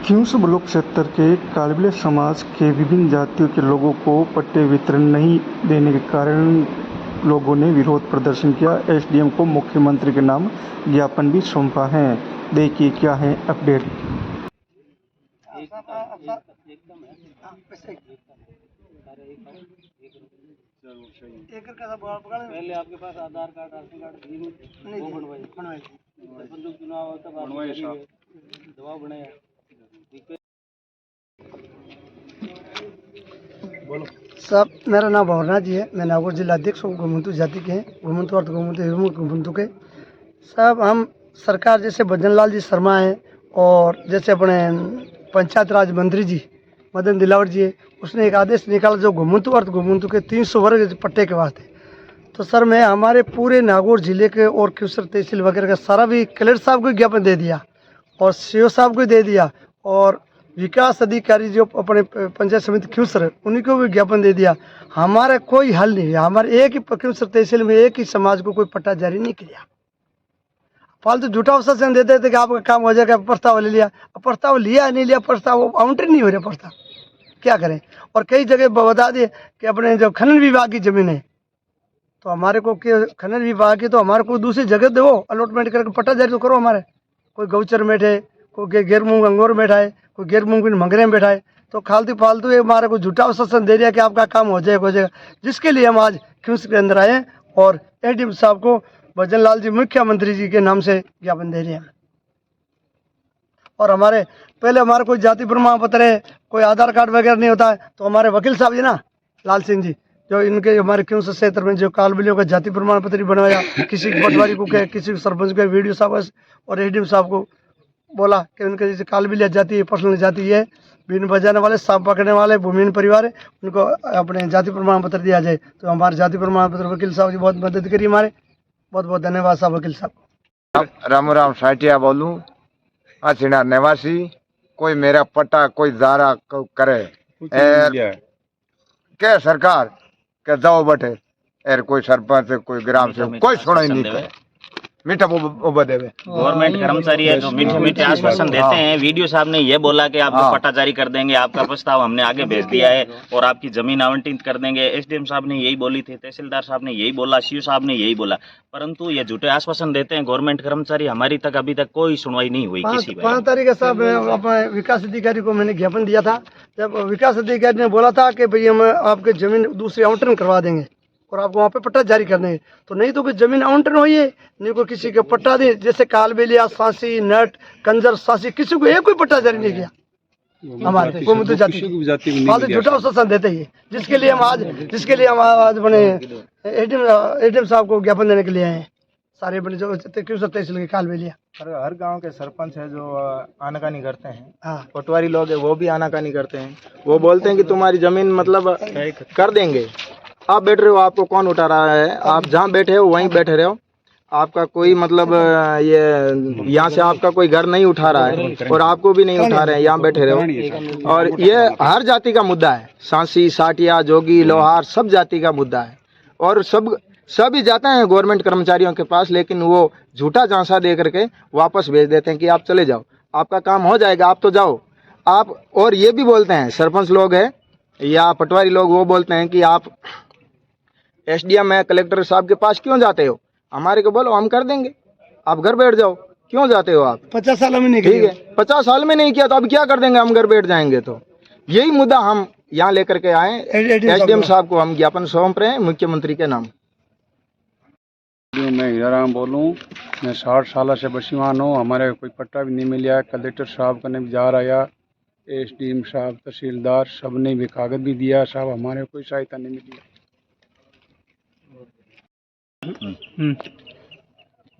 खियूंसर block क्षेत्र के कालबिलिया समाज के विभिन्न जातियों के लोगों को पट्टे वितरण नहीं देने के कारण लोगों ने विरोध प्रदर्शन किया। एसडीएम को मुख्यमंत्री के नाम ज्ञापन भी सौंपा है। देखिए क्या है अपडेट। पहले आपके पास आधार कार्ड राशन कार्ड नहीं बनवाए चुनाव दबाव बनाया। साहब, मेरा नाम भवरनाथ जी है। मैं नागौर जिला अध्यक्ष हूँ। घुमंतु जाति के हैं, घुमंतु अर्थ घुमंतु घुमंतु के। साहब, हम सरकार जैसे भजन लाल जी शर्मा है और जैसे अपने पंचायत राज मंत्री जी मदन दिलावर जी है, उसने एक आदेश निकाला जो घुमंतु अर्थ घुमंतु के 300 वर्ग पट्टे के वास्ते। तो सर, मैं हमारे पूरे नागौर जिले के और खियूंसर तहसील वगैरह का सारा भी कलेक्टर साहब को ज्ञापन दे दिया और सीओ साहब को दे दिया और विकास अधिकारी जो अपने पंचायत समिति खियूंसर है उन्हीं को भी ज्ञापन दे दिया। हमारा कोई हल नहीं है। हमारे एक ही खियूंसर तहसील में एक ही समाज को कोई पट्टा जारी नहीं किया। फालतू झूठा आश्वासन देते थे कि आपका काम हो जाएगा, प्रस्ताव ले लिया। प्रस्ताव लिया नहीं लिया, प्रस्ताव आउंटर नहीं हो रहा। प्रस्ताव क्या करें। और कई जगह बता दिए कि अपने जो खनन विभाग की जमीन है तो हमारे को खनन विभाग की तो हमारे को दूसरी जगह दो, अलॉटमेंट करके पट्टा जारी तो करो। हमारे कोई गौचर में बैठे, कोई गेरमूंग अंगोर में बैठा है, कोई गेरमूंग मंगरे में बैठा है। तो फालतू हमारे को झूठा आश्वासन दे दिया कि आपका काम हो जाएगा। जिसके लिए हम आज खियूंसर के अंदर आए और एडीएम साहब को भजन लाल जी मुख्यमंत्री जी के नाम से ज्ञापन दे रहे हैं। और हमारे पहले हमारे कोई जाति प्रमाण पत्र है, कोई आधार कार्ड वगैरह नहीं होता है, तो हमारे वकील साहब जी ना लाल सिंह जी जो इनके हमारे खियूंसर क्षेत्र में जो कालबिलियों का जाति प्रमाण पत्र बनवाया, किसी पटवारी को कहे, किसी सरपंच को, वीडियो साहब और एडीएम साहब को बोला कि उनके जैसे कालबिलिया जाति है, पर्सनल जाति है, बीन बजाने वाले, सांप पकड़ने वाले, भूमिहीन परिवार है, उनको अपने जाति प्रमाण पत्र दिया जाए। तो हमारे जाति प्रमाण पत्र वकील साहब की बहुत मदद करी हमारे। बहुत बहुत धन्यवाद साहब वकील साहब। राम साटिया बोलूं, अचिना निवासी। कोई मेरा पट्टा कोई जारा करे क्या सरकार के जाओ बटे एर कोई सरपंच कोई ग्राम से कोई सुना ही नहीं करे। मीठा वो देवे गवर्नमेंट कर्मचारी है जो मीठे मीठे आश्वासन देते हैं। वीडियो साहब ने ये बोला कि आपको पट्टा जारी कर देंगे, आपका प्रस्ताव हमने आगे भेज दिया है और आपकी जमीन आवंटित कर देंगे। एसडीएम साहब ने यही बोली थी, तहसीलदार साहब ने यही बोला, सीओ साहब ने यही बोला, परंतु ये झूठे आश्वासन देते हैं गवर्नमेंट कर्मचारी। हमारी तक अभी तक कोई सुनवाई नहीं हुई। 5 तारीख साहब अपने विकास अधिकारी को मैंने ज्ञापन दिया था। जब विकास अधिकारी ने बोला था कि भाई हम आपके जमीन दूसरी आवंटन करवा देंगे और आपको वहाँ पे पट्टा जारी कर देंगे, तो नहीं तो कोई जमीन आवंटन हुई है, नहीं कोई किसी के पट्टा दे। जैसे कालबेलिया, सांसी, नट, कंजर, सांसी, किसी को एक कोई पट्टा जारी नहीं किया। हमारे को जाति झूठा आश्वासन देते ही, जिसके लिए हम आज बने एडीएम साहब को ज्ञापन देने के लिए आए हैं। सारे बने जो खियूंसर तहसील के कालबेलिया हर गांव के सरपंच है जो आनाकानी करते हैं। हाँ, पटवारी लोग है वो भी आनाकानी करते हैं। वो बोलते हैं कि तुम्हारी जमीन मतलब कर देंगे। आप बैठ रहे हो, आपको कौन उठा रहा है? आप जहाँ बैठे हो वहीं बैठे रहे हो। आपका कोई मतलब ये यहाँ से आपका कोई घर नहीं उठा रहा है और आपको भी नहीं उठा रहे हैं, यहाँ बैठे रहे हो। और ये हर जाति का मुद्दा है। सांसी, साटिया, जोगी, लोहार सब जाति का मुद्दा है और सभी जाते हैं गवर्नमेंट कर्मचारियों के पास, लेकिन वो झूठा झांसा दे करके वापस भेज देते हैं कि आप चले जाओ, आपका काम हो जाएगा, आप तो जाओ आप। और ये भी बोलते हैं सरपंच लोग हैं या पटवारी लोग, वो बोलते हैं कि आप एसडीएम है, कलेक्टर साहब के पास क्यों जाते हो? हमारे को बोलो, हम कर देंगे, आप घर बैठ जाओ। क्यों जाते हो आप? 50 साल में नहीं ठीक है, 50 साल में नहीं किया तो अब क्या कर देंगे? हम घर बैठ जाएंगे। तो यही मुद्दा हम यहाँ लेकर के आए। एसडीएम साहब को हम ज्ञापन सौंप रहे हैं मुख्यमंत्री के नाम। मैं हीराराम बोलूँ, मैं 60 साल से बसीवान हूँ। हमारे कोई पट्टा भी नहीं मिला। कलेक्टर साहब का ने भी जा रहा, एसडीएम साहब, तहसीलदार सब ने भी कागज भी दिया। साहब हमारे कोई सहायता नहीं मिली।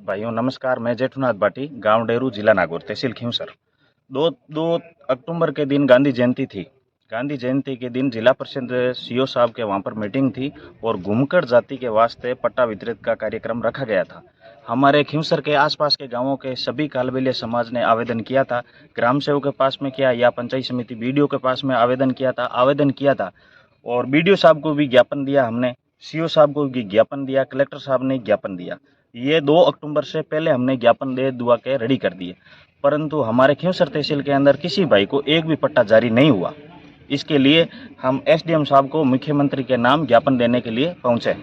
भाइयों नमस्कार, मैं जेठुनाथ भाटी, गांव डेरू, जिला नागौर, तहसील खियूंसर। 2 अक्टूबर के दिन गांधी जयंती थी। गांधी जयंती के दिन जिला परिषद सीओ साहब के वहां पर मीटिंग थी और घुमकर जाति के वास्ते पट्टा वितरित का कार्यक्रम रखा गया था। हमारे खियूंसर के आसपास के गांवों के सभी कालबेलिया समाज ने आवेदन किया था। ग्राम सेवक के पास में किया या पंचायत समिति बीडीओ के पास में आवेदन किया था और बीडीओ साहब को भी ज्ञापन दिया हमने, सीओ साहब को भी ज्ञापन दिया, कलेक्टर साहब ने ज्ञापन दिया। ये 2 अक्टूबर से पहले हमने ज्ञापन दे दुआ के रेडी कर दिए, परंतु हमारे खिंवसर तहसील के अंदर किसी भाई को एक भी पट्टा जारी नहीं हुआ। इसके लिए हम एसडीएम साहब को मुख्यमंत्री के नाम ज्ञापन देने के लिए पहुंचे।